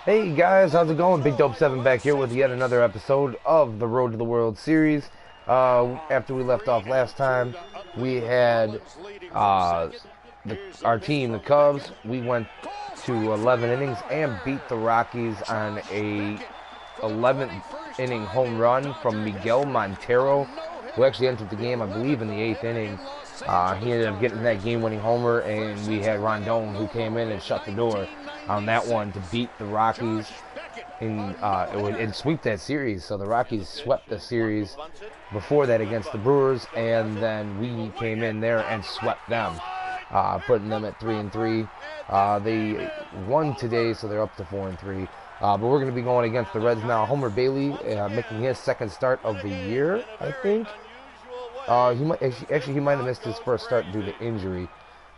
Hey guys, how's it going? Big Dope 7 back here with yet another episode of the Road to the World Series. After we left off last time, we had our team, the Cubs. We went to 11 innings and beat the Rockies on a 11th inning home run from Miguel Montero, who actually entered the game, I believe, in the 8th inning. He ended up getting that game-winning homer, and we had Rondon, who came in and shut the door on that one to beat the Rockies and sweep that series. So the Rockies swept the series before that against the Brewers, and then we came in there and swept them, putting them at 3-3. They won today, so they're up to 4-3. But we're going to be going against the Reds now. Homer Bailey making his second start of the year, I think. He might have missed his first start due to injury,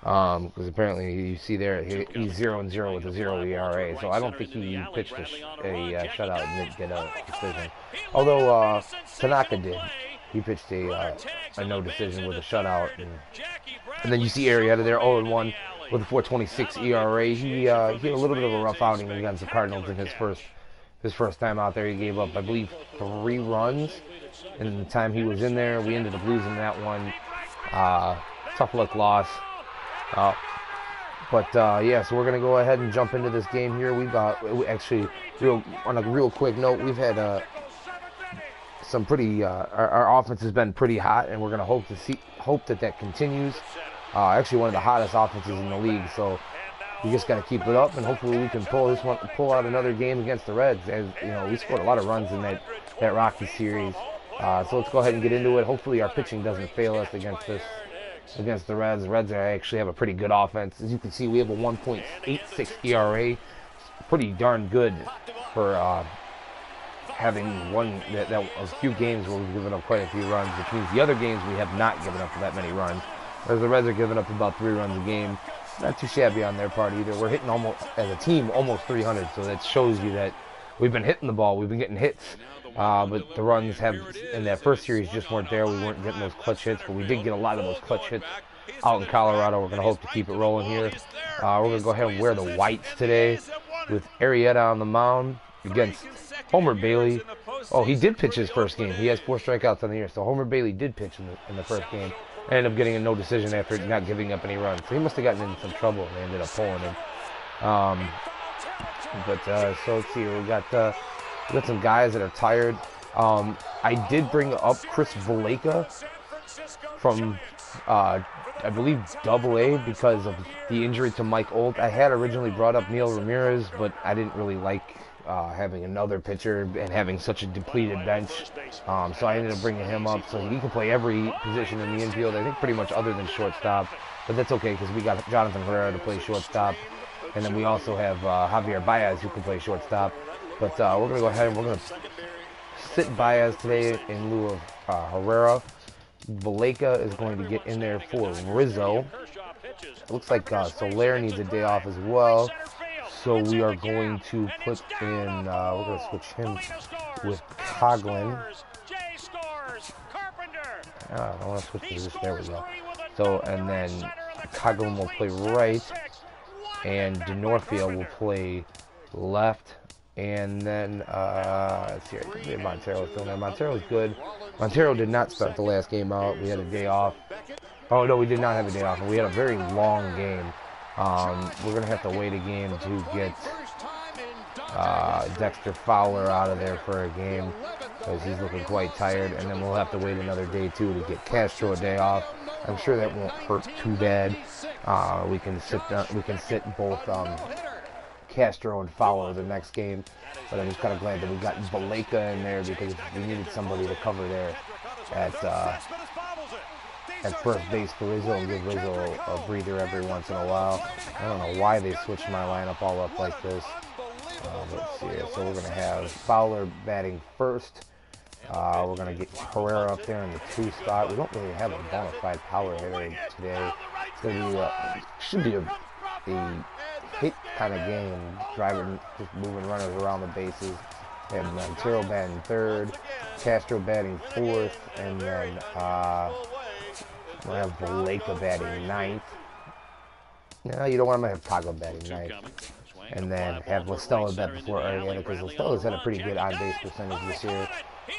because apparently you see there he's 0-0 with a 0 ERA. So I don't think he pitched a shutout and didn't get a decision. Although Tanaka did, he pitched a no decision with a shutout, and then you see Arrieta there 0-1 with a 4.26 ERA. He had a little bit of a rough outing against the Cardinals in his first time out there. He gave up, I believe, 3 runs. And in the time he was in there, we ended up losing that one. Tough luck loss. Yeah, so we're going to go ahead and jump into this game here. On a real quick note, we've had some pretty, our offense has been pretty hot, and we're going to hope that continues. Actually one of the hottest offenses in the league, so we just got to keep it up, and hopefully we can pull out another game against the Reds. As you know, we scored a lot of runs in that Rocky series. So let's go ahead and get into it. Hopefully our pitching doesn't fail us against the Reds. The Reds actually have a pretty good offense. As you can see, we have a 1.86 ERA. Pretty darn good for having won that a few games where we've given up quite a few runs, which means the other games we have not given up that many runs. Whereas the Reds are giving up about 3 runs a game. Not too shabby on their part either. We're hitting as a team, almost 300, so that shows you that we've been hitting the ball. We've been getting hits. But the runs in that first series just weren't there. We weren't getting those clutch hits, but we did get a lot of those clutch hits out in Colorado. We're going to hope to keep it rolling here. We're going to go ahead and wear the whites today with Arrieta on the mound against Homer Bailey. Oh, he did pitch his first game. He has 4 strikeouts on the year, so Homer Bailey did pitch in the first game. And ended up getting a no decision after not giving up any runs. So he must have gotten into some trouble, and they ended up pulling him. So let's see. We got some guys that are tired. I did bring up Chris Valaika from, I believe, Double-A because of the injury to Mike Olt. I had originally brought up Neil Ramirez, but I didn't really like having another pitcher and having such a depleted bench. So I ended up bringing him up so he can play every position in the infield, I think pretty much other than shortstop. But that's okay because we got Jonathan Herrera to play shortstop. And then we also have Javier Baez who can play shortstop. But we're going to go ahead and we're going to sit Baez today in lieu of Herrera. Valaika is going to get in there for Rizzo. It looks like Soler needs a day off as well. So we are going to put in, we're going to switch him with Coghlan. I want to switch to this, there we go. So, and then Coghlan will play right, and Denorfia will play left. And then, let's see, Montero's still there. Montero's good. Montero did not start the last game out. We had a day off. Oh, no, we did not have a day off. We had a very long game. We're going to have to wait a game to get Dexter Fowler out of there for a game because he's looking quite tired. And then we'll have to wait another day, too, to get Castro a day off. I'm sure that won't hurt too bad. We can sit both Castro and Fowler the next game, but I'm just kind of glad that we got Valaika in there because we needed somebody to cover there at first base for Rizzo and give Rizzo a breather every once in a while. I don't know why they switched my lineup all up like this. Let's see. So we're going to have Fowler batting first. We're going to get Herrera up there in the 2 spot. We don't really have a bona fide power hitter today. It's going to be should be a hit kind of game, just moving runners around the bases. We have Montero batting third, Castro batting fourth, and then we'll have Valaika batting ninth. No, you don't want him to have Tago batting ninth. and then have La Stella bet before Arrieta, because La Stella's had a pretty good on-base percentage this year.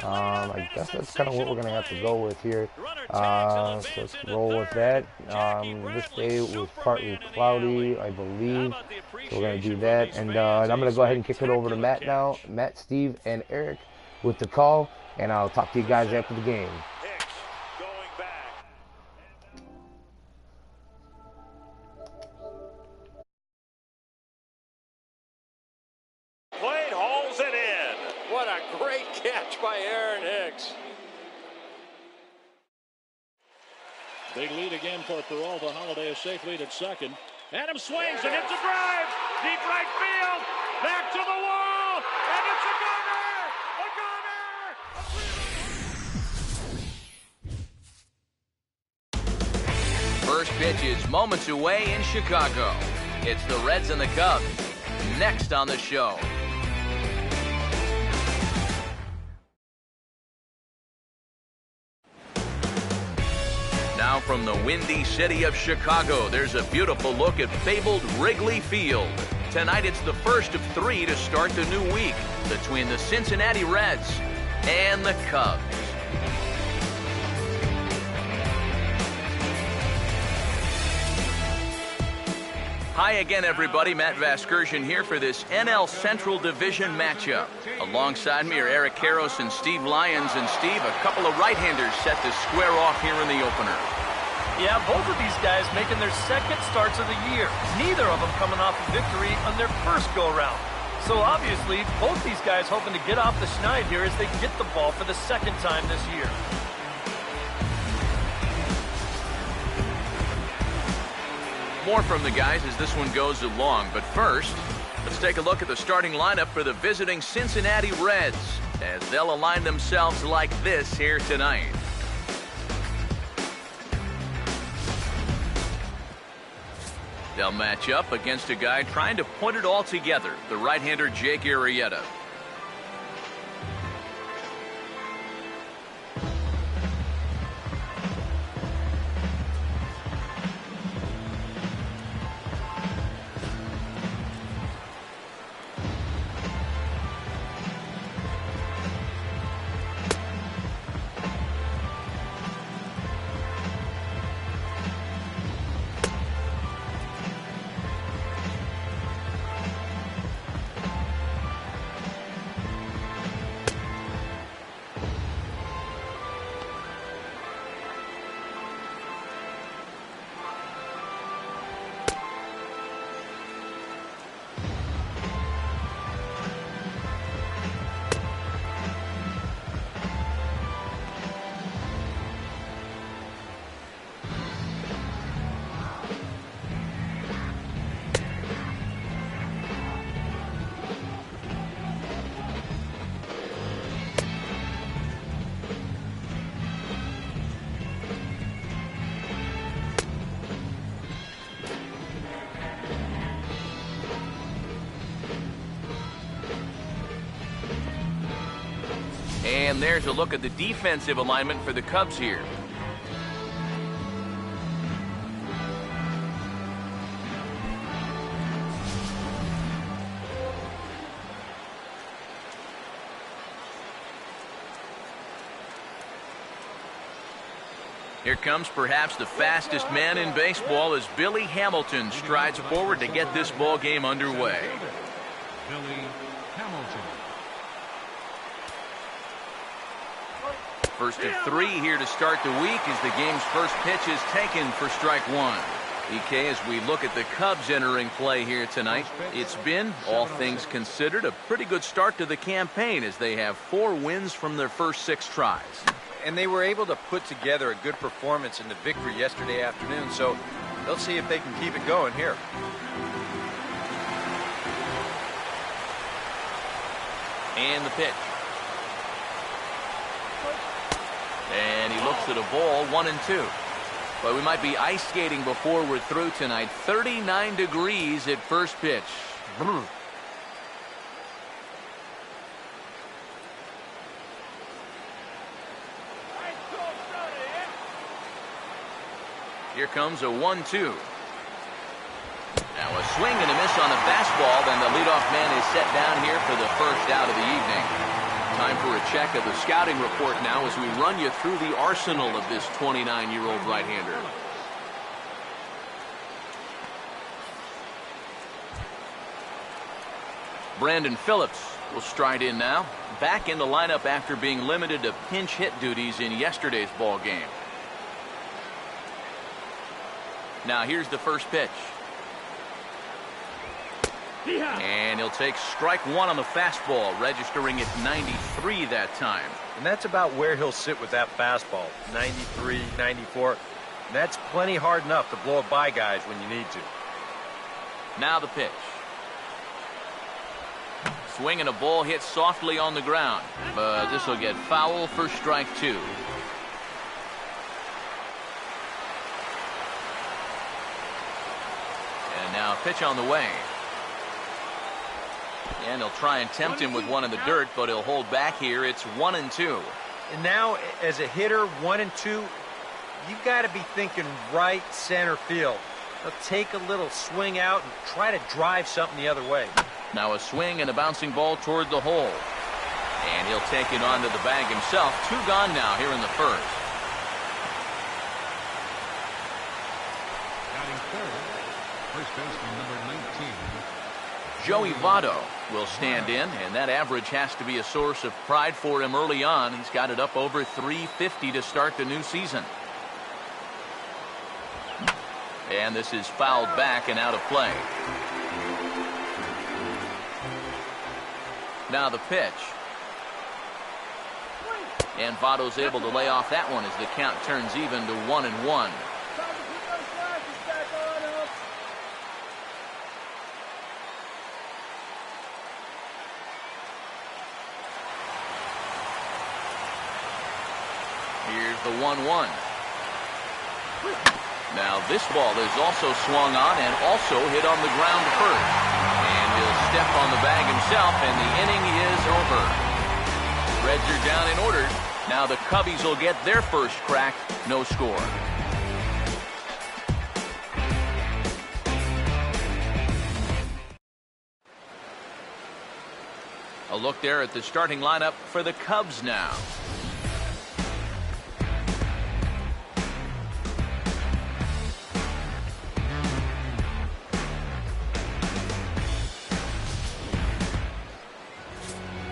I guess that's kind of what we're going to have to go with here. So let's roll with that. This day was partly cloudy, I believe, so we're going to do that. And I'm going to go ahead and kick it over to Matt now. Matt, Steve, and Eric with the call, and I'll talk to you guys after the game. Plate hauls it in. What a great catch by Aaron Hicks. Big lead again for Peralta. Holiday a safe lead at second. Adams swings and hits a drive. Deep right field. Back to the wall. And it's a gunner. A gunner. First pitch is moments away in Chicago. It's the Reds and the Cubs. Next on the show. Now from the windy city of Chicago, there's a beautiful look at fabled Wrigley Field. Tonight it's the first of 3 to start the new week between the Cincinnati Reds and the Cubs. Hi again, everybody. Matt Vasgersian here for this NL Central Division matchup. Alongside me are Eric Karros and Steve Lyons. And Steve, a couple of right-handers set to square off here in the opener. Yeah, both of these guys making their second starts of the year. Neither of them coming off a victory on their first go-around. So obviously, both these guys hoping to get off the schneid here as they get the ball for the second time this year. More from the guys as this one goes along. But first, let's take a look at the starting lineup for the visiting Cincinnati Reds as they'll align themselves like this here tonight. They'll match up against a guy trying to put it all together, the right-hander Jake Arrieta. And there's a look at the defensive alignment for the Cubs here. Here comes perhaps the fastest man in baseball as Billy Hamilton strides forward to get this ball game underway. Billy Hamilton. First of 3 here to start the week as the game's first pitch is taken for strike 1. EK, as we look at the Cubs entering play here tonight, it's been, all things considered, a pretty good start to the campaign as they have 4 wins from their first 6 tries. And they were able to put together a good performance in the victory yesterday afternoon, so they'll see if they can keep it going here. And the pitch. And he looks at a ball, 1-2. But we might be ice skating before we're through tonight. 39 degrees at first pitch. Brr. Here comes a 1-2. Now a swing and a miss on the fastball. Then the leadoff man is set down here for the first out of the evening. Time for a check of the scouting report now as we run you through the arsenal of this 29-year-old right-hander. Brandon Phillips will stride in now. Back in the lineup after being limited to pinch hit duties in yesterday's ball game. Now here's the first pitch. And he'll take strike one on the fastball, registering at 93 that time. And that's about where he'll sit with that fastball, 93, 94. And that's plenty hard enough to blow it by guys when you need to. Now the pitch. Swing and a ball hit softly on the ground, but this will get foul for strike two. And now a pitch on the way. And he'll try and tempt him with one in the dirt, but he'll hold back here. It's 1-2. And now, as a hitter, 1-2, you've got to be thinking right center field. He'll take a little swing out and try to drive something the other way. Now a swing and a bouncing ball toward the hole. And he'll take it onto the bag himself. Two gone now here in the first. Batting third, first baseman number 19. Joey Votto will stand in, and that average has to be a source of pride for him early on. He's got it up over 350 to start the new season. And this is fouled back and out of play. Now the pitch. And Votto's able to lay off that one as the count turns even to 1-1. Here's the 1-1. Now this ball is also swung on and also hit on the ground first. And he'll step on the bag himself, and the inning is over. Reds are down in order. Now the Cubbies will get their first crack. No score. A look there at the starting lineup for the Cubs now.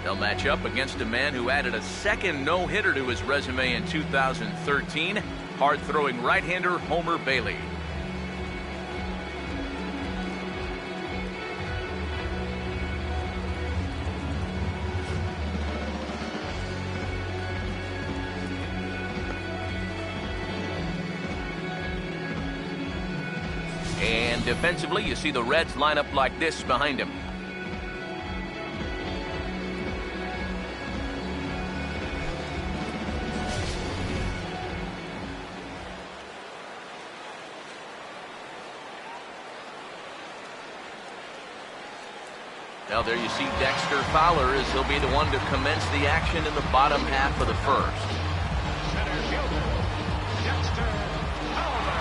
They'll match up against a man who added a second no-hitter to his resume in 2013, hard-throwing right-hander Homer Bailey. And defensively, you see the Reds line up like this behind him. Now there you see Dexter Fowler as he'll be the one to commence the action in the bottom half of the first. Center fielder, Dexter Fowler.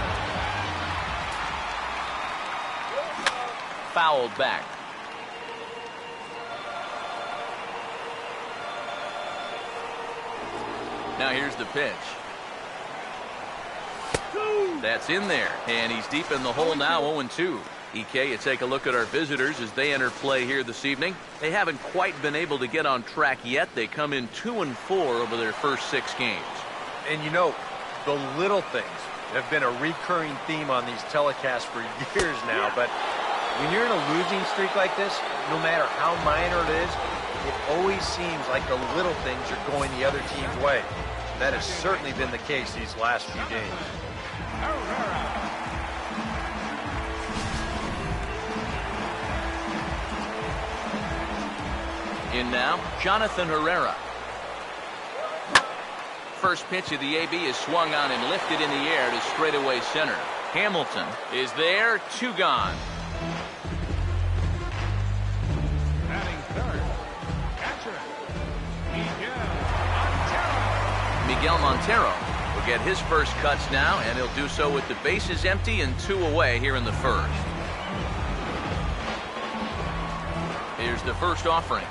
Fouled back. Now here's the pitch. That's in there, and he's deep in the hole now, 0-2. EK, you take a look at our visitors as they enter play here this evening. They haven't quite been able to get on track yet. They come in 2-4 over their first 6 games. And you know, the little things have been a recurring theme on these telecasts for years now. But when you're in a losing streak like this, no matter how minor it is, it always seems like the little things are going the other team's way. That has certainly been the case these last few games. In now, Jonathan Herrera. First pitch of the AB is swung on and lifted in the air to straightaway center. Hamilton is there, 2 gone. Batting third, catcher, Miguel Montero will get his first cuts now, and he'll do so with the bases empty and 2 away here in the first. Here's the first offering.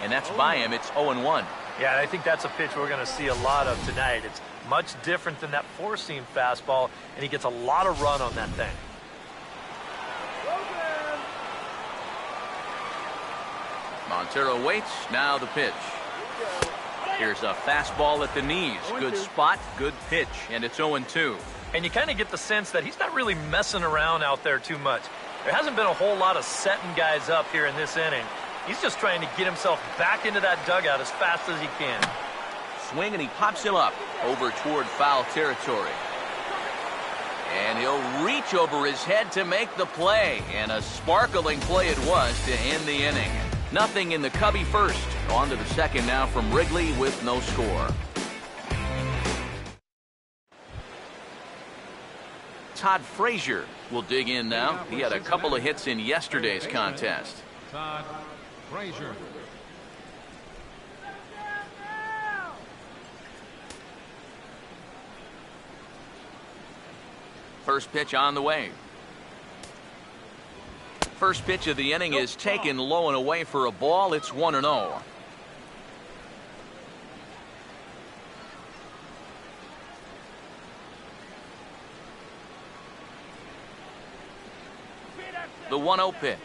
And that's by him. It's 0-1. Yeah, and I think that's a pitch we're going to see a lot of tonight. It's much different than that four-seam fastball, and he gets a lot of run on that thing. Montero waits. Now the pitch. Here's a fastball at the knees. Good spot, good pitch, and it's 0-2. And you kind of get the sense that he's not really messing around out there too much. There hasn't been a whole lot of setting guys up here in this inning. He's just trying to get himself back into that dugout as fast as he can. Swing, and he pops him up over toward foul territory. And he'll reach over his head to make the play. And a sparkling play it was to end the inning. Nothing in the Cubby first. On to the second now from Wrigley with no score. Todd Frazier will dig in now. He had a couple of hits in yesterday's contest. Todd Frazier. First pitch on the way. First pitch of the inning is taken low and away for a ball. It's 1-0. The 1-0 pitch.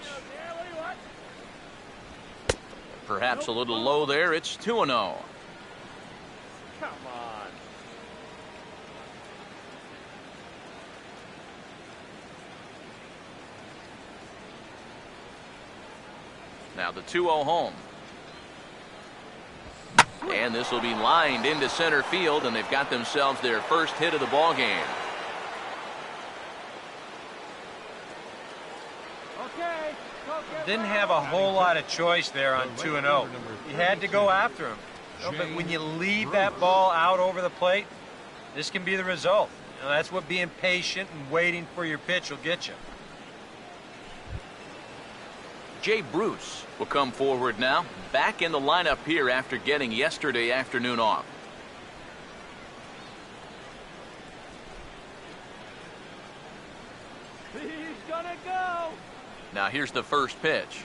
Perhaps a little low there. It's 2-0. Come on. Now the 2-0 home. And this will be lined into center field, and they've got themselves their first hit of the ball game. Didn't have a whole lot of choice there on 2-0. You had to go after him. But when you leave that ball out over the plate, this can be the result. That's what being patient and waiting for your pitch will get you. Jay Bruce will come forward now, back in the lineup here after getting yesterday afternoon off. He's gonna go. Now here's the first pitch.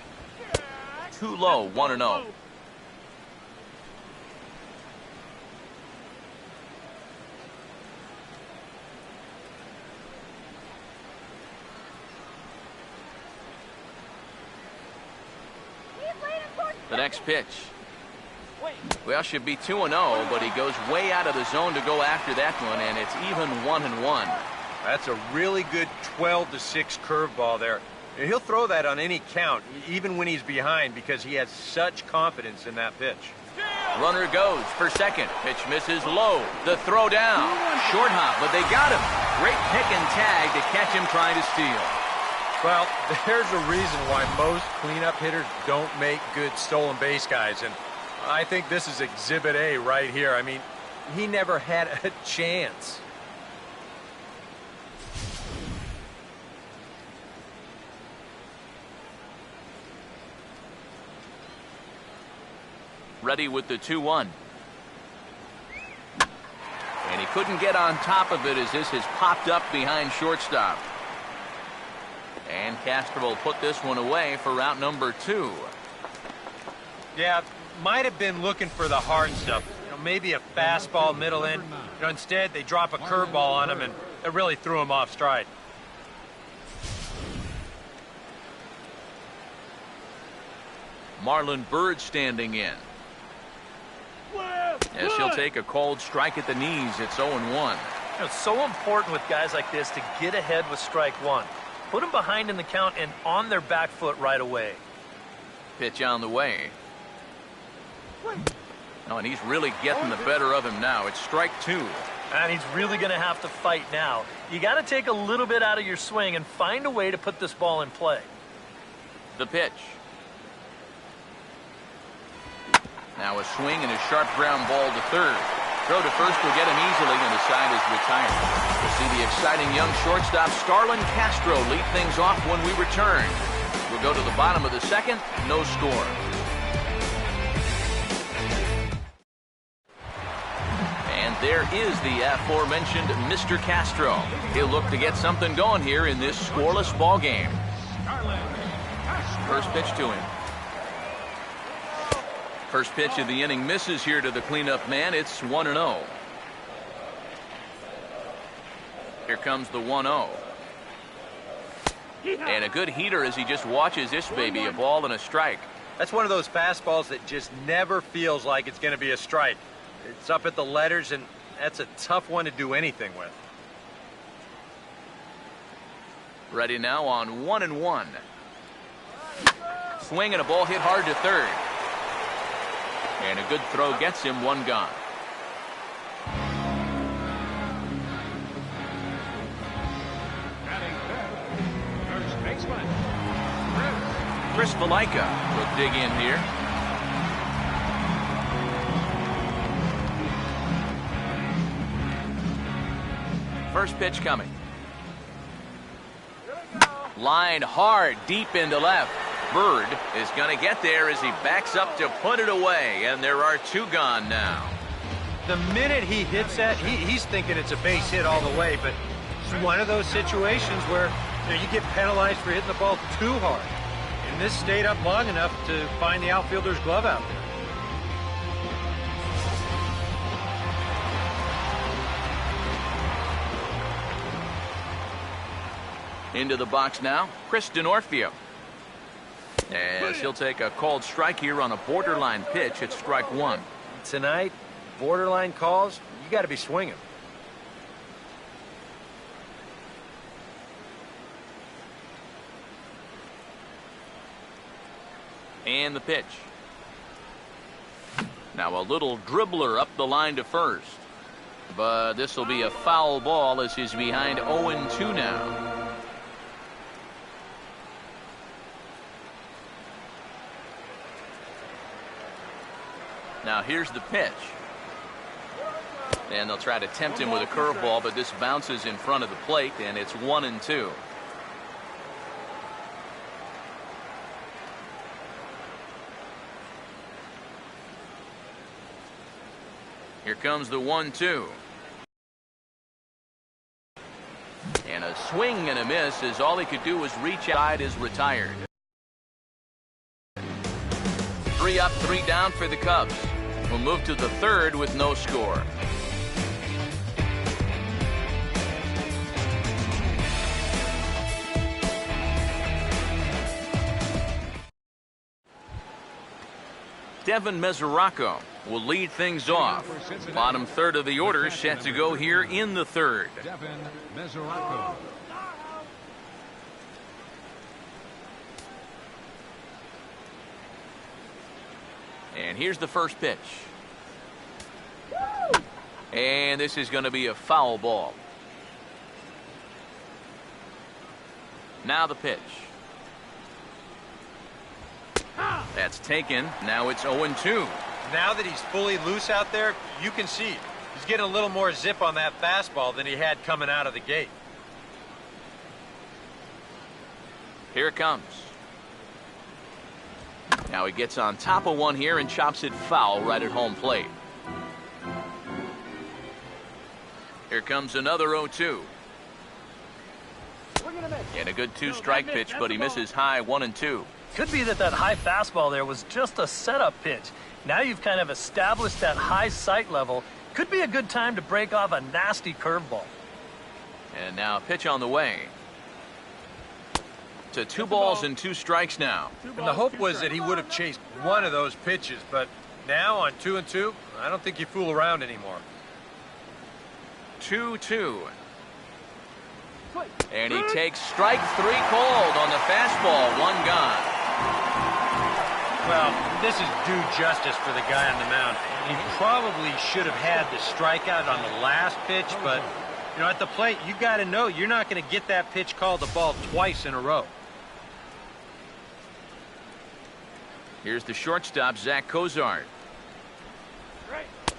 Too low, 1-0. The next pitch. Well, should be 2-0, but he goes way out of the zone to go after that one, and it's even 1-1. That's a really good 12-6 curveball there. He'll throw that on any count, even when he's behind, because he has such confidence in that pitch. Runner goes for second. Pitch misses low. The throw down. Short hop, but they got him. Great pick and tag to catch him trying to steal. Well, there's a reason why most cleanup hitters don't make good stolen base guys, and I think this is Exhibit A right here. I mean, he never had a chance. Ready with the 2-1. And he couldn't get on top of it as this has popped up behind shortstop. And Castro will put this one away for route number 2. Yeah, might have been looking for the hard stuff. Maybe a fastball middle in. Instead, they drop a curveball on him, and it really threw him off stride. Marlon Byrd standing in. As he'll take a cold strike at the knees. It's 0-1. It's so important with guys like this to get ahead with strike one. Put them behind in the count and on their back foot right away. Pitch on the way. Oh, and he's really getting the better of him now. It's strike 2. And he's really going to have to fight now. You got to take a little bit out of your swing and find a way to put this ball in play. The pitch. Now a swing and a sharp ground ball to third. Throw to first will get him easily, and the side is retired. We'll see the exciting young shortstop Starlin Castro lead things off when we return. We'll go to the bottom of the second. No score. And there is the aforementioned Mr. Castro. He'll look to get something going here in this scoreless ball game. Starlin Castro. First pitch to him. First pitch of the inning misses here to the cleanup man. It's 1-0. Here comes the 1-0. And a good heater as he just watches this baby, a ball and a strike. That's one of those fastballs that just never feels like it's going to be a strike. It's up at the letters, and that's a tough one to do anything with. Ready now on 1-1. Swing and a ball hit hard to third. And a good throw gets him one gone. First baseman. Chris Valaika will dig in here. First pitch coming. Line hard deep into left. Bird is going to get there as he backs up to put it away, and there are two gone now. The minute he hits that, he's thinking it's a base hit all the way, but it's one of those situations where you get penalized for hitting the ball too hard. And this stayed up long enough to find the outfielder's glove out there. Into the box now, Chris Denorfio. As he'll take a called strike here on a borderline pitch at strike one. Tonight, borderline calls, you got to be swinging. And the pitch. Now a little dribbler up the line to first. But this will be a foul ball as he's behind 0-2 now. Now here's the pitch. And they'll try to tempt him with a curveball, but this bounces in front of the plate, and it's 1-2. Here comes the 1-2. And a swing and a miss as all he could do was reach out. Is retired. 3 up, 3 down for the Cubs. We'll move to the third with no score. Devin Mesoraco will lead things off. Bottom third of the order set to go here in the third. Devin Mesoraco. And here's the first pitch. And this is going to be a foul ball. Now the pitch. That's taken. Now it's 0-2. Now that he's fully loose out there, you can see he's getting a little more zip on that fastball than he had coming out of the gate. Here it comes. Now he gets on top of one here and chops it foul right at home plate. Here comes another 0-2. And a good 2-strike pitch, but he misses high 1-2. Could be that high fastball there was just a setup pitch. Now you've kind of established that high sight level. Could be a good time to break off a nasty curveball. And now a pitch on the way. To 2 balls and 2 strikes now. And the hope was that he would have chased one of those pitches, but now on 2-2, I don't think you fool around anymore. 2-2. And he takes strike 3 cold on the fastball. 1 gone. Well, this is due justice for the guy on the mound. He probably should have had the strikeout on the last pitch, but at the plate, you got to know you're not going to get that pitch called the ball twice in a row. Here's the shortstop, Zach Cozart.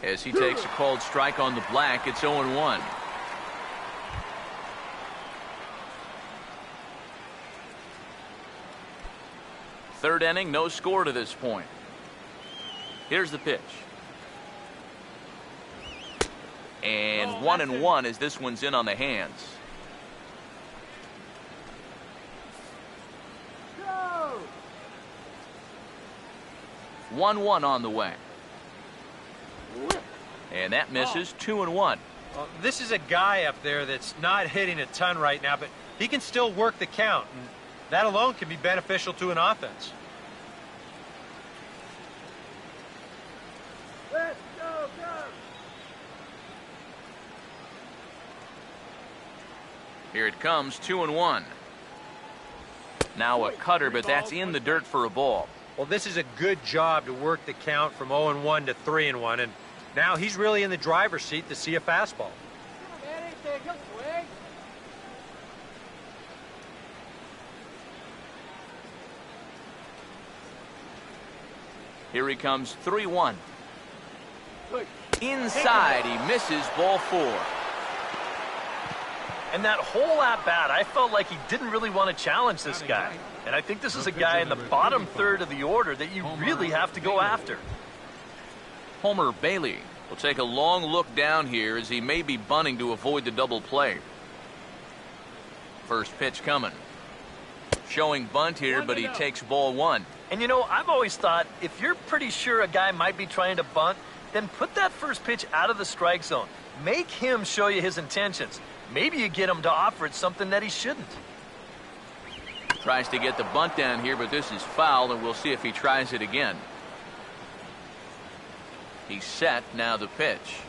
As he takes a called strike on the black, it's 0-1. Third inning, no score to this point. Here's the pitch. And 1-1 as this one's in on the hands. 1-1 on the way. And that misses. 2-1. Well, this is a guy up there that's not hitting a ton right now, but he can still work the count, and that alone can be beneficial to an offense. Let's go, Cubs! Here it comes, 2-1. Now a cutter, but that's in the dirt for a ball. Well, this is a good job to work the count from 0-1 to 3-1, and now he's really in the driver's seat to see a fastball. Here he comes, 3-1. Inside, he misses, ball 4. And that whole at-bat, I felt like he didn't really want to challenge this guy. And I think this is a guy in the bottom third of the order that you really have to go after. Homer Bailey will take a long look down here as he may be bunting to avoid the double play. First pitch coming. Showing bunt here, but he takes ball 1. And you know, I've always thought if you're pretty sure a guy might be trying to bunt, then put that first pitch out of the strike zone. Make him show you his intentions. Maybe you get him to offer it something that he shouldn't. Tries to get the bunt down here, but this is foul, and we'll see if he tries it again. He's set, now the pitch.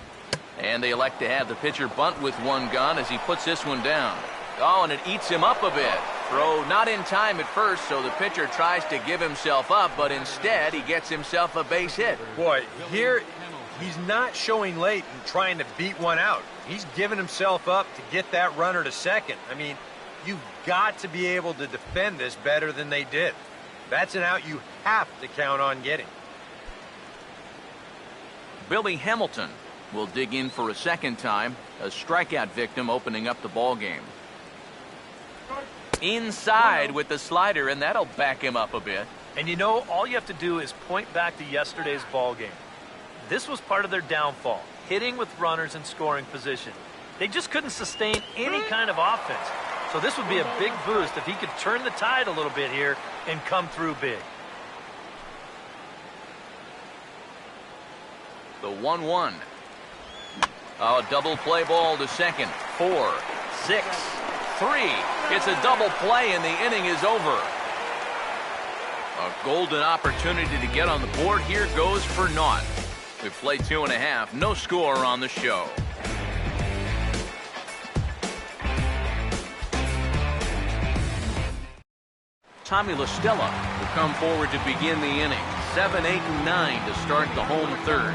And they elect to have the pitcher bunt with one gun as he puts this one down. Oh, and it eats him up a bit. Throw not in time at first, so the pitcher tries to give himself up, but instead he gets himself a base hit. Boy, here he's not showing late and trying to beat one out. He's giving himself up to get that runner to second. I mean, you've got to be able to defend this better than they did. That's an out you have to count on getting. Billy Hamilton will dig in for a second time, a strikeout victim opening up the ball game. Inside with the slider, and that'll back him up a bit. And you know, all you have to do is point back to yesterday's ball game. This was part of their downfall, hitting with runners in scoring position. They just couldn't sustain any kind of offense. So this would be a big boost if he could turn the tide a little bit here and come through big. The 1-1. A double play ball to second. 4, 6, 3. It's a double play and the inning is over. A golden opportunity to get on the board here goes for naught. We've played 2.5. No score on the show. Tommy La Stella will come forward to begin the inning. 7, 8, and 9 to start the home third.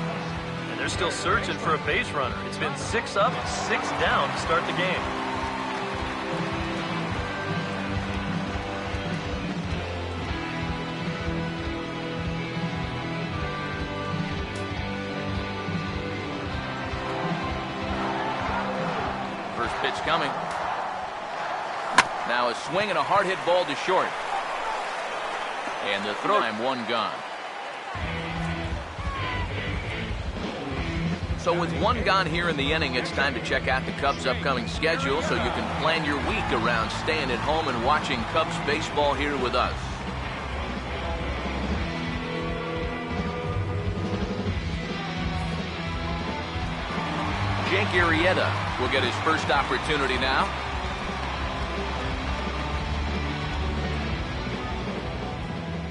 And they're still searching for a base runner. It's been 6 up, 6 down to start the game. First pitch coming. Now a swing and a hard hit ball to short. And the throw time, one gone. So with one gone here in the inning, it's time to check out the Cubs' upcoming schedule so you can plan your week around staying at home and watching Cubs baseball here with us. Jake Arrieta will get his first opportunity now.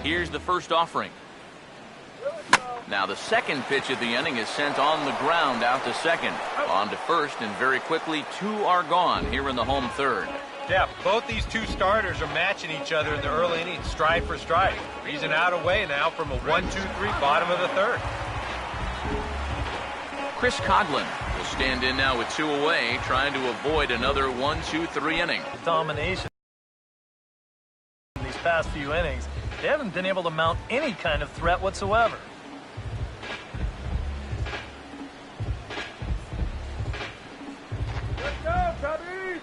Here's the first offering. Now the second pitch of the inning is sent on the ground out to second. On to first, and very quickly 2 are gone here in the home third. Yeah, both these two starters are matching each other in the early innings, stride for stride. He's an out away now from a 1-2-3 bottom of the third. Chris Coghlan will stand in now with 2 away, trying to avoid another 1-2-3 inning. Domination in these past few innings. They haven't been able to mount any kind of threat whatsoever. Let's go, Cubbies!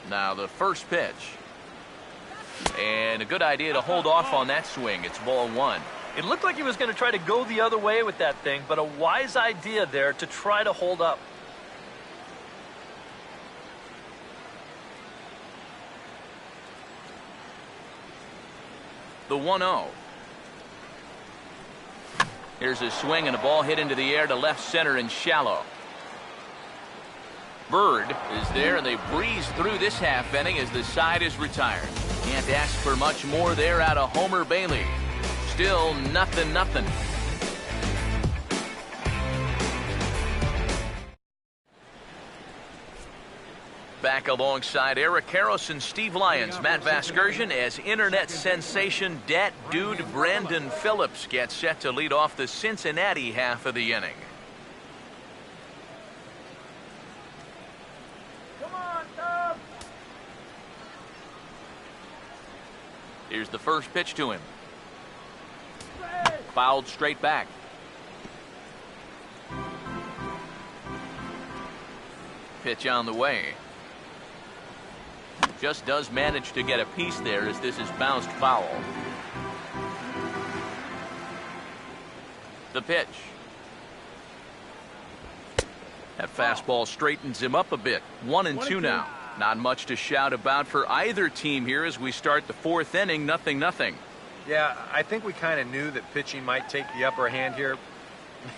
Now the first pitch. And a good idea to hold off on that swing. It's ball 1. It looked like he was going to try to go the other way with that thing, but a wise idea there to try to hold up. The 1-0. Here's a swing and a ball hit into the air to left center and shallow. Bird is there, and they breeze through this half inning as the side is retired. Can't ask for much more there out of Homer Bailey. Still 0-0. Back alongside Eric Karros and Steve Lyons, Matt Vasgersian, as internet sensation Dat Dude Brandon Phillips gets set to lead off the Cincinnati half of the inning. Come on, Cubs! Here's the first pitch to him. Fouled straight back. Pitch on the way. Just does manage to get a piece there as this is bounced foul. The pitch. That fastball straightens him up a bit. 1-2 now. Not much to shout about for either team here as we start the fourth inning. 0-0. Yeah, I think we kind of knew that pitching might take the upper hand here.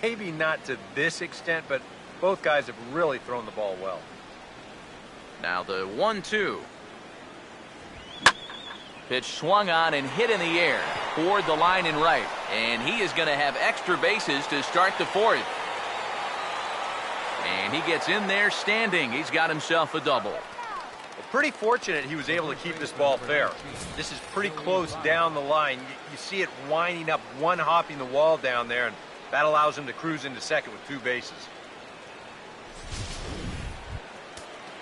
Maybe not to this extent, but both guys have really thrown the ball well. Now the 1-2. Pitch swung on and hit in the air toward the line and right, and he is going to have extra bases to start the fourth. And he gets in there standing. He's got himself a double. Well, pretty fortunate he was able to keep this ball fair. This is pretty close down the line. You see it winding up, one hopping the wall down there, and that allows him to cruise into second with 2 bases.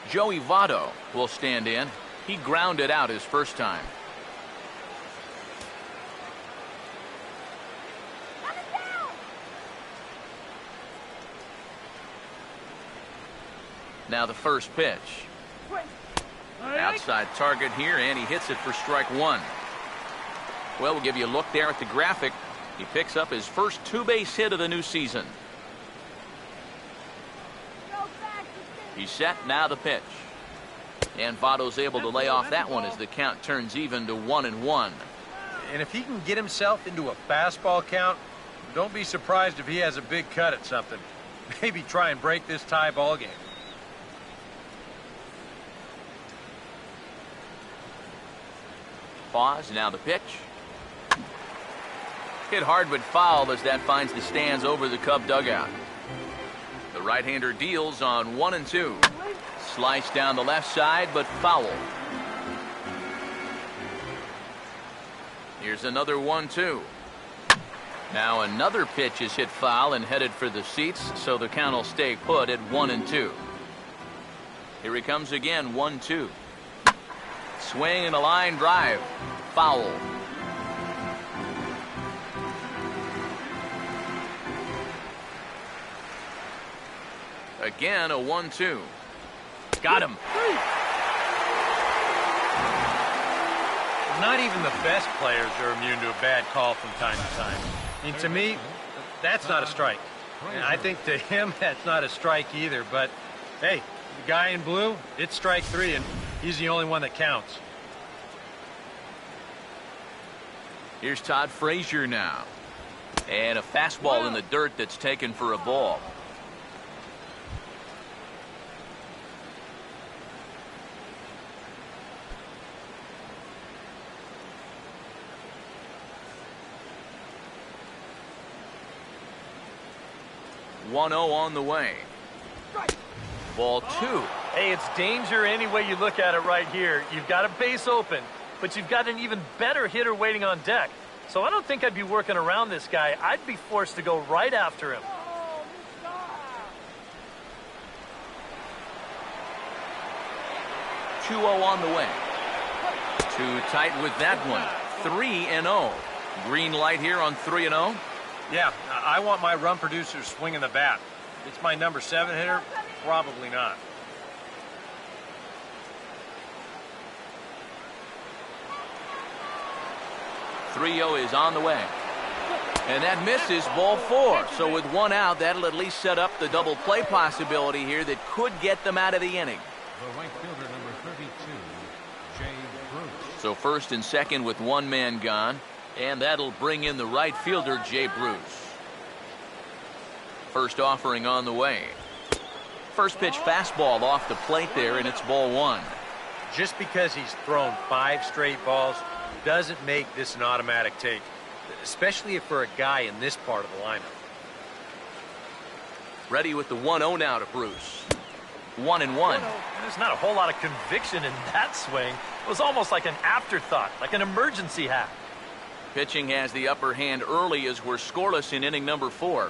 Joey Votto will stand in. He grounded out his first time. Now the first pitch. Outside target here, and he hits it for strike 1. Well, we'll give you a look there at the graphic. He picks up his first 2-base hit of the new season. He's set, now the pitch. And Votto's able to lay off that one as the count turns even to 1-1. And if he can get himself into a fastball count, don't be surprised if he has a big cut at something. Maybe try and break this tie ball game. Pause, now the pitch. Hit hard but foul as that finds the stands over the Cub dugout. The right-hander deals on 1-2. Slice down the left side, but foul. Here's another 1-2. Now another pitch is hit foul and headed for the seats, so the count will stay put at 1-2. Here he comes again, 1-2. Swing and a line drive. Foul. Again, a 1-2. Got him. Not even the best players are immune to a bad call from time to time. I mean, to me, that's not a strike. And I think to him, that's not a strike either. But, hey, the guy in blue, it's strike 3, and he's the only one that counts. Here's Todd Frazier now. And a fastball in the dirt that's taken for a ball. .1-0 on the way. Ball 2. Hey, it's danger any way you look at it right here. You've got a base open, but you've got an even better hitter waiting on deck. So I don't think I'd be working around this guy. I'd be forced to go right after him. 2-0 on the way. Too tight with that one. 3-0. Green light here on 3-0. Yeah, I want my run producer swinging the bat. It's my number 7 hitter? Probably not. .30 is on the way. And that misses, ball 4. So with 1 out, that'll at least set up the double play possibility here that could get them out of the inning. The right fielder, number 32, Jay Bruce. So first and second with 1 man gone. And that'll bring in the right fielder, Jay Bruce. First offering on the way. First pitch fastball off the plate there, and it's ball one. Just because he's thrown 5 straight balls doesn't make this an automatic take, especially for a guy in this part of the lineup. Ready with the 1-0 now to Bruce. 1-1. There's not a whole lot of conviction in that swing. It was almost like an afterthought, like an emergency hack. Pitching has the upper hand early as we're scoreless in inning number 4.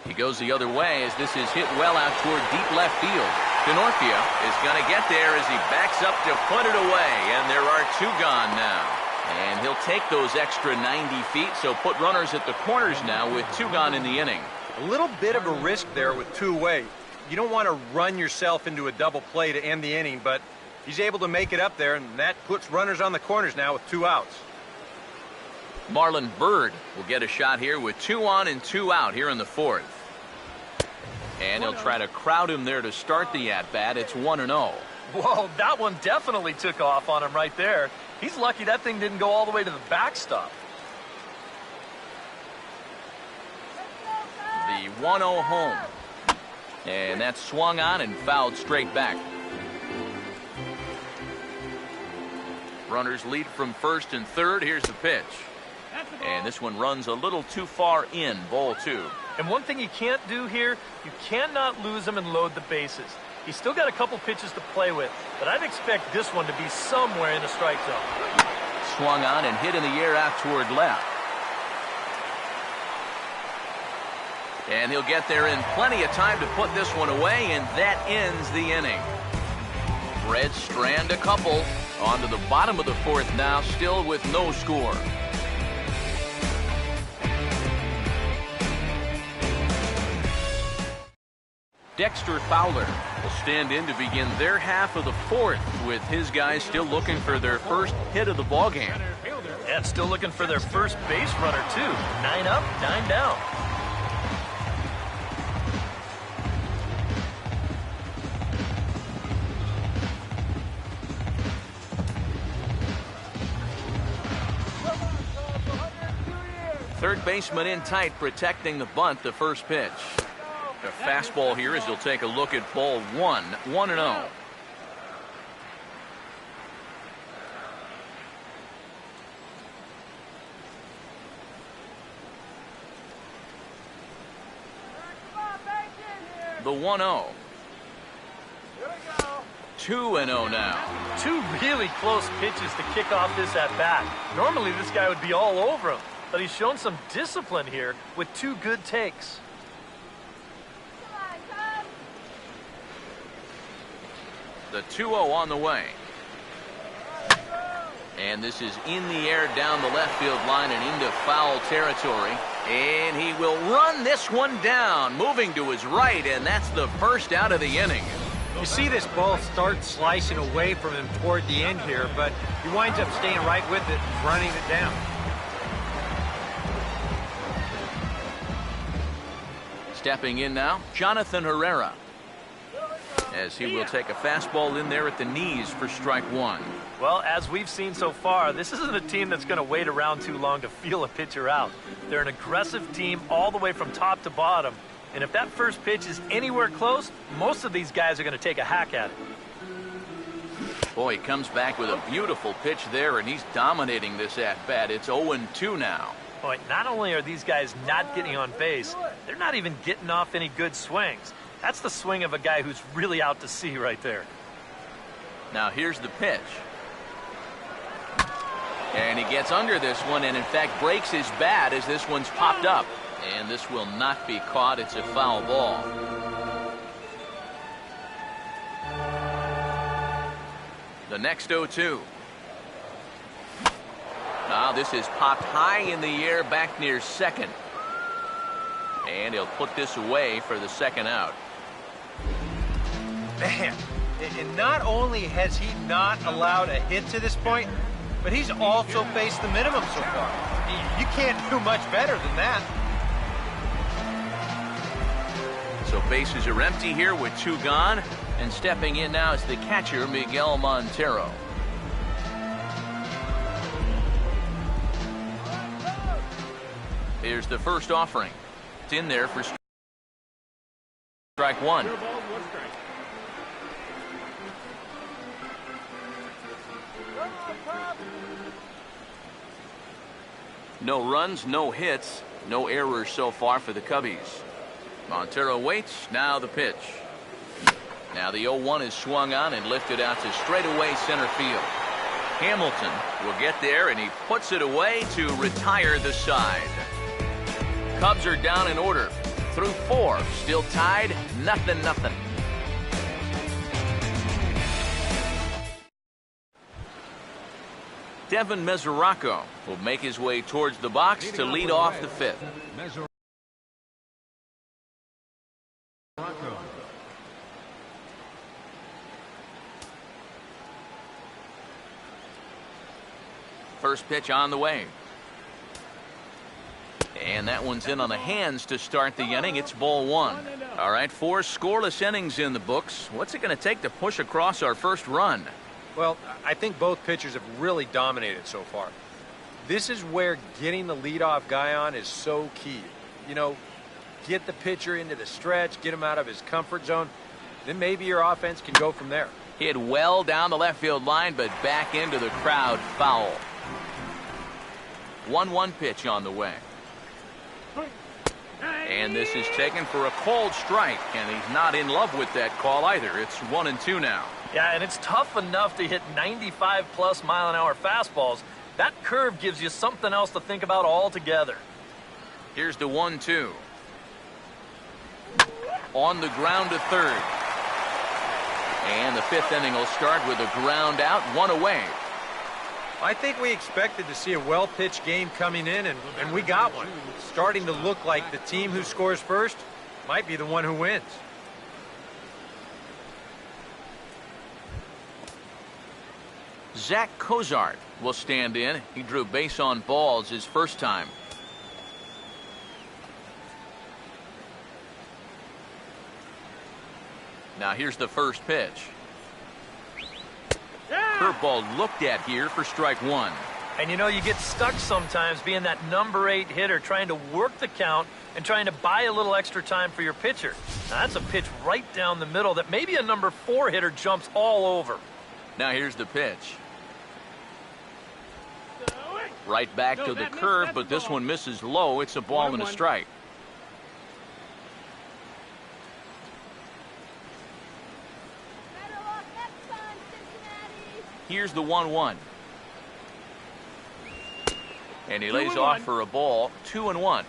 He goes the other way as this is hit well out toward deep left field. Denorfia is going to get there as he backs up to put it away, and there are 2 gone now. And he'll take those extra 90 feet, so put runners at the corners now with 2 gone in the inning. A little bit of a risk there with 2 away. You don't want to run yourself into a double play to end the inning, but he's able to make it up there, and that puts runners on the corners now with 2 outs. Marlon Byrd will get a shot here with 2 on and 2 out here in the 4th. And he'll try to crowd him there to start the at-bat. It's 1-0. Whoa, that one definitely took off on him right there. He's lucky that thing didn't go all the way to the backstop. The 1-0 home. And that's swung on and fouled straight back. Runners lead from first and third. Here's the pitch. And this one runs a little too far in, ball 2. And one thing you can't do here, you cannot lose him and load the bases. He's still got a couple pitches to play with, but I'd expect this one to be somewhere in the strike zone. Swung on and hit in the air out toward left. And he'll get there in plenty of time to put this one away, and that ends the inning. Reds strand a couple onto the bottom of the 4th now, still with no score. Dexter Fowler will stand in to begin their half of the 4th, with his guys still looking for their first hit of the ballgame. Yeah, still looking for their first base runner, too. 9 up, 9 down. Third baseman in tight, protecting the bunt, the first pitch. The fastball here as he'll take a look at ball 1, 1-0. The 1-0. 2-0 now. 2 really close pitches to kick off this at-bat. Normally this guy would be all over him, but he's shown some discipline here with 2 good takes. The 2-0 on the way. And this is in the air down the left field line and into foul territory. And he will run this one down, moving to his right, and that's the first out of the inning. You see this ball start slicing away from him toward the end here, but he winds up staying right with it and running it down. Stepping in now, Jonathan Herrera, as he will take a fastball in there at the knees for strike 1. Well, as we've seen so far, this isn't a team that's going to wait around too long to feel a pitcher out. They're an aggressive team all the way from top to bottom. And if that first pitch is anywhere close, most of these guys are going to take a hack at it. Boy, he comes back with a beautiful pitch there, and he's dominating this at-bat. It's 0-2 now. Boy, not only are these guys not getting on base, they're not even getting off any good swings. That's the swing of a guy who's really out to sea right there. Now here's the pitch. And he gets under this one and in fact breaks his bat as this one's popped up. And this will not be caught. It's a foul ball. The next 0-2. Now this is popped high in the air back near second. And he'll put this away for the second out. Man, and not only has he not allowed a hit to this point, but he's also faced the minimum so far. You can't do much better than that. So bases are empty here with 2 gone. And stepping in now is the catcher, Miguel Montero. Here's the first offering. It's in there for strike one. No runs, no hits, no errors so far for the Cubbies. Montero waits, now the pitch. Now the 0-1 is swung on and lifted out to straightaway center field. Hamilton will get there, and he puts it away to retire the side. Cubs are down in order. Through 4, still tied, 0-0. Devin Mesoraco will make his way towards the box to lead off the 5th. First pitch on the way. And that one's in on the hands to start the inning. It's ball 1. All right, 4 scoreless innings in the books. What's it going to take to push across our first run? Well, I think both pitchers have really dominated so far. This is where getting the leadoff guy on is so key. You know, get the pitcher into the stretch, get him out of his comfort zone, then maybe your offense can go from there. Hit well down the left field line, but back into the crowd, foul. 1-1 pitch on the way. And this is taken for a called strike, and he's not in love with that call either. It's 1-2 now. Yeah, and it's tough enough to hit 95+ mile-an-hour fastballs. That curve gives you something else to think about altogether. Here's the 1-2. On the ground to third. And the 5th inning will start with a ground out, 1 away. I think we expected to see a well-pitched game coming in, and we got one. Starting to look like the team who scores first might be the one who wins. Zach Cozart will stand in. He drew base on balls his first time. Now here's the first pitch. Curveball looked at here for strike 1. And you know, you get stuck sometimes being that number 8 hitter, trying to work the count and trying to buy a little extra time for your pitcher. Now that's a pitch right down the middle that maybe a number 4 hitter jumps all over. Now here's the pitch. Right back to the curve, but this one misses low. It's a ball and a strike. Here's the 1-1. And he lays off for a ball, 2-1.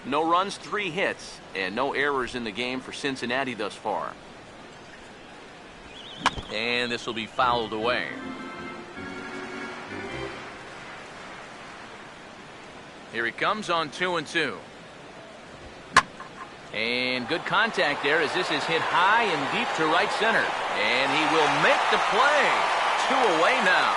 No runs, 3 hits, and no errors in the game for Cincinnati thus far. And this will be fouled away. Here he comes on 2-2. And good contact there as this is hit high and deep to right center. And he will make the play. 2 away now.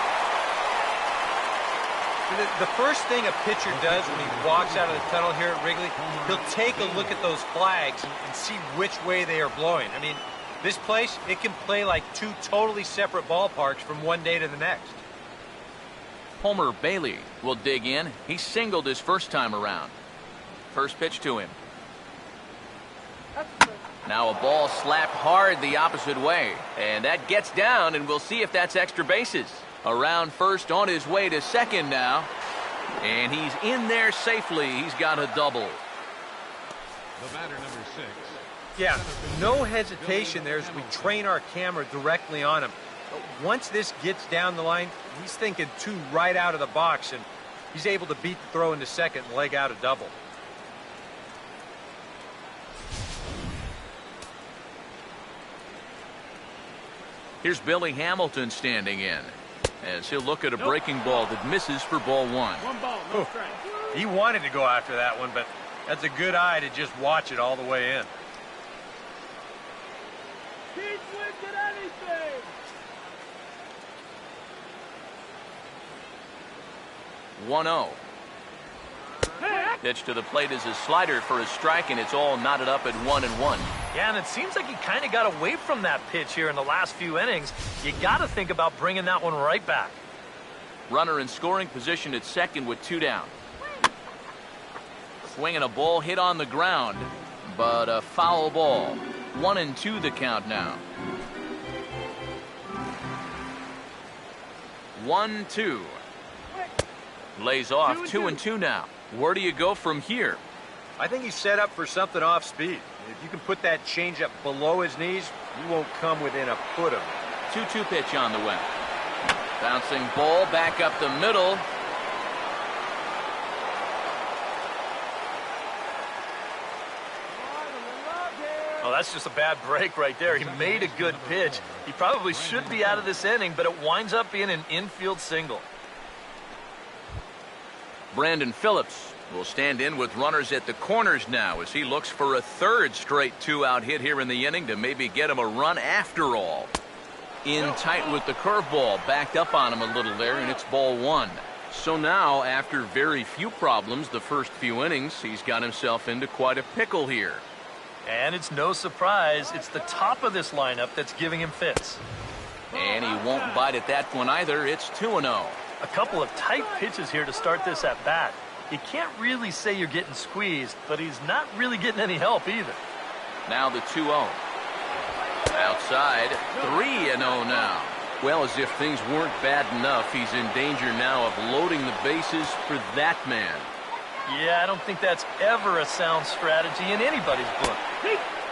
The first thing a pitcher does when he walks out of the tunnel here at Wrigley, he'll take a look at those flags and see which way they are blowing. I mean, this place, it can play like 2 totally separate ballparks from one day to the next. Homer Bailey will dig in. He singled his first time around. First pitch to him. Now a ball slapped hard the opposite way. And that gets down, and we'll see if that's extra bases. Around first, on his way to second now. And he's in there safely. He's got a double. The batter, number 6. Yeah, no hesitation there as we train our camera directly on him. Once this gets down the line, he's thinking 2 right out of the box, and he's able to beat the throw into second and leg out a double. Here's Billy Hamilton standing in as he'll look at a breaking ball that misses for ball 1. 1 ball, no strike. He wanted to go after that one, but that's a good eye to just watch it all the way in. Keep swinging anything. 1-0. Hey, Pitch to the plate is a slider for a strike, and it's all knotted up at 1-1. Yeah, and it seems like he kind of got away from that pitch here in the last few innings. You got to think about bringing that one right back. Runner in scoring position at second with 2 down. Swinging a ball hit on the ground, but a foul ball. 1-2 the count now. 1-2. Lays off 2-2 now. Where do you go from here? I think he's set up for something off speed. If you can put that changeup below his knees, you won't come within a foot of him. 2-2 pitch on the way. Bouncing ball back up the middle. Oh, that's just a bad break right there. He made a good pitch. He probably should be out of this inning, but it winds up being an infield single. Brandon Phillips will stand in with runners at the corners now as he looks for a third straight 2-out hit here in the inning to maybe get him a run after all. In tight with the curveball, backed up on him a little there, and it's ball 1. So now, after very few problems the first few innings, he's got himself into quite a pickle here. And it's no surprise, it's the top of this lineup that's giving him fits. And he won't bite at that one either. It's 2-0. A couple of tight pitches here to start this at bat. You can't really say you're getting squeezed, but he's not really getting any help either. Now the 2-0. Outside, 3-0 now. Well, as if things weren't bad enough, he's in danger now of loading the bases for that man. Yeah, I don't think that's ever a sound strategy in anybody's book.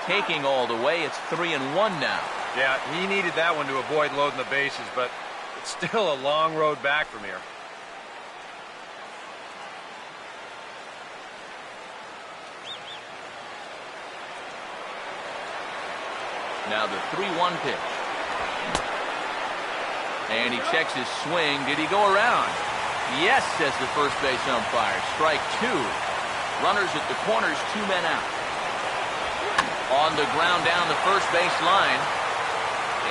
Taking all the way, it's 3-1 now. Yeah, he needed that one to avoid loading the bases, but it's still a long road back from here. Now the 3-1 pitch. And he checks his swing. Did he go around? Yes, says the first base umpire. Strike 2. Runners at the corners, 2 men out. On the ground down the first base line.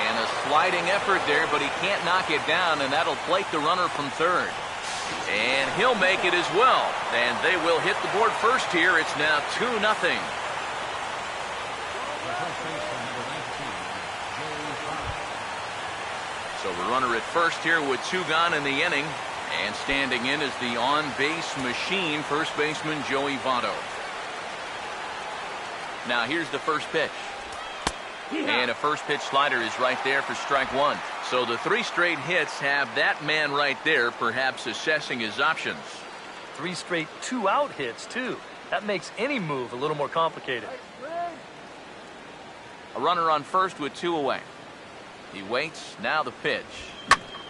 And a sliding effort there, but he can't knock it down, and that'll plate the runner from third. And he'll make it as well. And they will hit the board first here. It's now 2-0. So the runner at first here with 2 gone in the inning. And standing in is the on-base machine, first baseman Joey Votto. Now here's the first pitch. And a first pitch slider is right there for strike 1. So the 3 straight hits have that man right there, perhaps assessing his options. 3 straight 2-out hits, too. That makes any move a little more complicated. A runner on first with 2 away. He waits, now the pitch.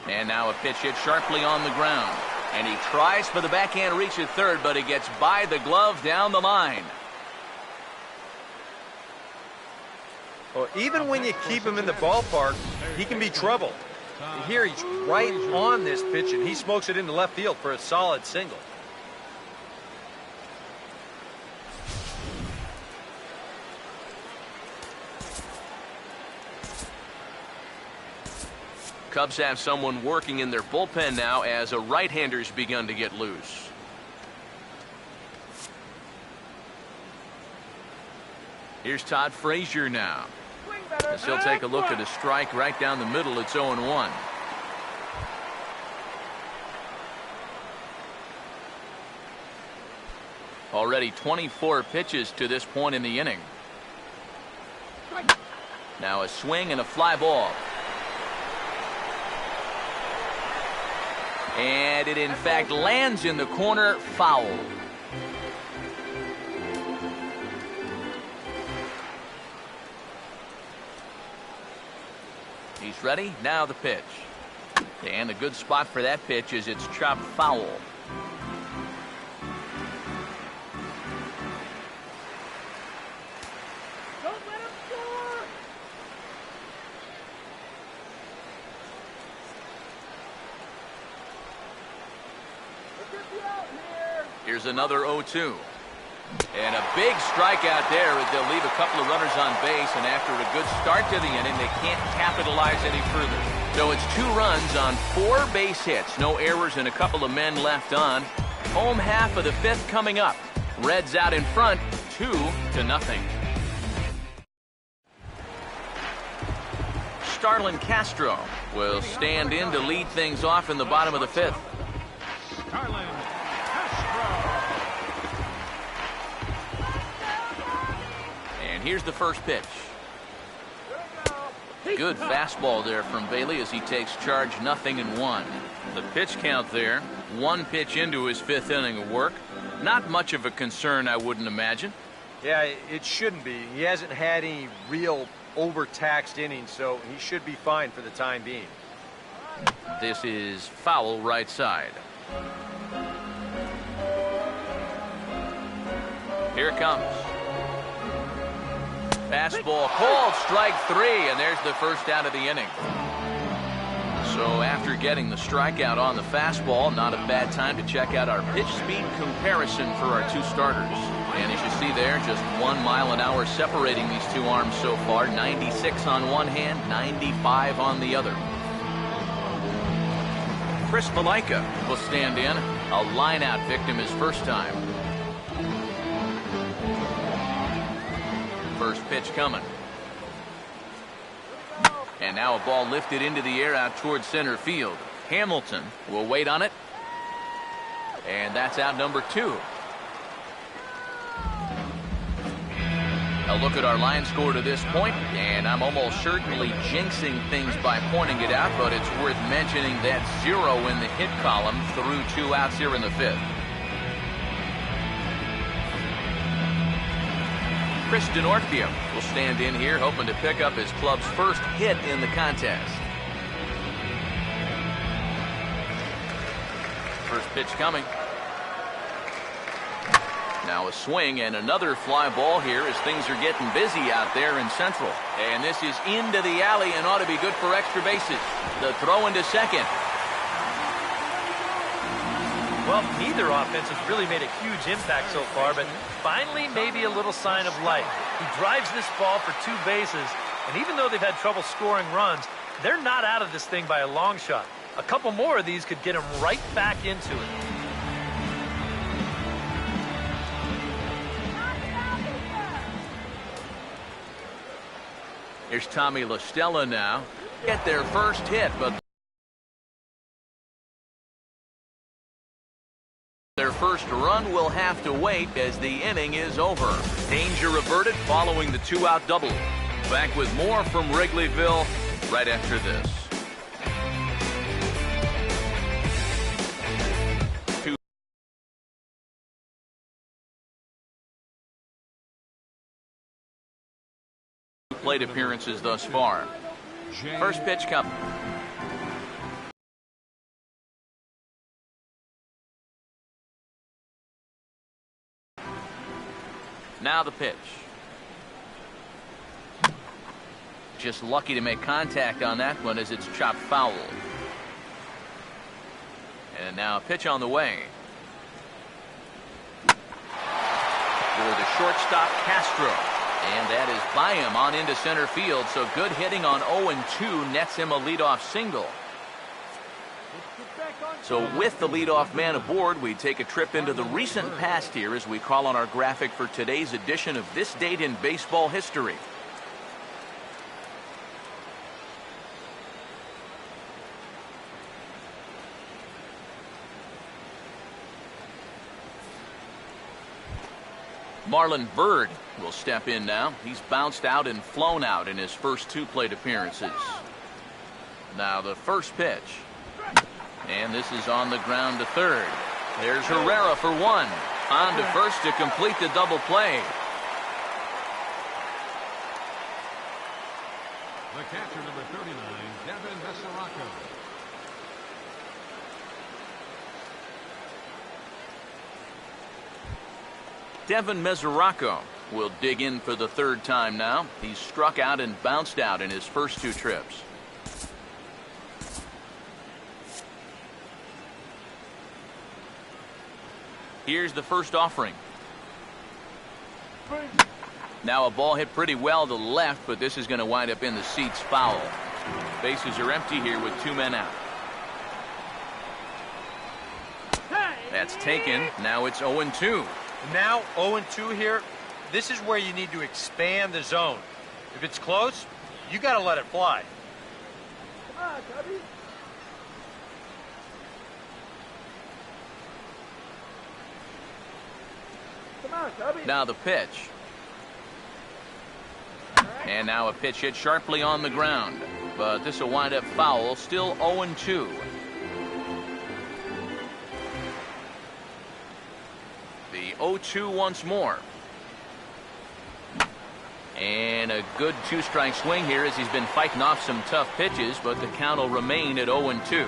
And now a pitch hit sharply on the ground. And he tries for the backhand reach at third, but he gets by the glove down the line. Well, even when you keep him in the ballpark, he can be trouble. Here he's right on this pitch, and he smokes it into left field for a solid single. Cubs have someone working in their bullpen now as a right-hander's begun to get loose. Here's Todd Frazier now. As he'll take a look at a strike right down the middle. It's 0-1. Already 24 pitches to this point in the inning. Now a swing and a fly ball. And it in fact lands in the corner, foul. He's ready, now the pitch. And a good spot for that pitch is it's chopped foul. Here's another 0-2. And a big strikeout there as they'll leave a couple of runners on base, and after a good start to the inning, they can't capitalize any further. So it's 2 runs on 4 base hits, no errors and a couple of men left on. Home half of the 5th coming up. Reds out in front, 2-0. Starlin Castro will stand in to lead things off in the bottom of the 5th. Starlin Castro. And here's the first pitch. Good fastball there from Bailey as he takes charge, 0-1. The pitch count there, 1 pitch into his 5th inning of work. Not much of a concern, I wouldn't imagine. Yeah, it shouldn't be. He hasn't had any real overtaxed innings, so he should be fine for the time being. This is foul right side. Here it comes. Fastball called, strike 3, and there's the first out of the inning. So after getting the strikeout on the fastball, not a bad time to check out our pitch speed comparison for our 2 starters. And as you see there, just 1 mile an hour separating these 2 arms so far. 96 on one hand, 95 on the other. Chris Valaika will stand in, a line-out victim his first time. First pitch coming. And now a ball lifted into the air out towards center field. Hamilton will wait on it. And that's out number 2. A look at our line score to this point, and I'm almost certainly jinxing things by pointing it out, but it's worth mentioning that 0 in the hit column through 2 outs here in the 5th. Chris DiNorfia will stand in here, hoping to pick up his club's first hit in the contest. First pitch coming. Now a swing and another fly ball here as things are getting busy out there in Central. And this is into the alley and ought to be good for extra bases. The throw into second. Well, neither offense has really made a huge impact so far, but finally maybe a little sign of life. He drives this ball for 2 bases, and even though they've had trouble scoring runs, they're not out of this thing by a long shot. A couple more of these could get him right back into it. Here's Tommy La Stella now. Get their first hit, but their first run will have to wait as the inning is over. Danger averted following the 2-out double. Back with more from Wrigleyville right after this. Plate appearances thus far. First pitch coming. Now the pitch. Just lucky to make contact on that one as it's chopped foul. And now a pitch on the way. For the shortstop, Castro. And that is by him on into center field. So good hitting on 0-2 nets him a leadoff single. So with the leadoff man aboard, we take a trip into the recent past here as we call on our graphic for today's edition of This Date in Baseball History. Marlon Byrd will step in now. He's bounced out and flown out in his first 2 plate appearances. Now the first pitch. And this is on the ground to third. There's Herrera for 1. On to first to complete the double play. The catcher, number 39, Devin Mesoraco. Devin Mesoraco will dig in for the 3rd time now. He's struck out and bounced out in his first 2 trips. Here's the first offering. Now a ball hit pretty well to left, but this is going to wind up in the seats foul. Bases are empty here with 2 men out. That's taken. Now it's 0-2. Now 0-2 here. This is where you need to expand the zone. If it's close, you got to let it fly. Come on, Tubby. Come on, Tubby. Now the pitch. And now a pitch hit sharply on the ground. But this will wind up foul, still 0-2. The 0-2 once more. And a good two-strike swing here as he's been fighting off some tough pitches, but the count will remain at 0-2.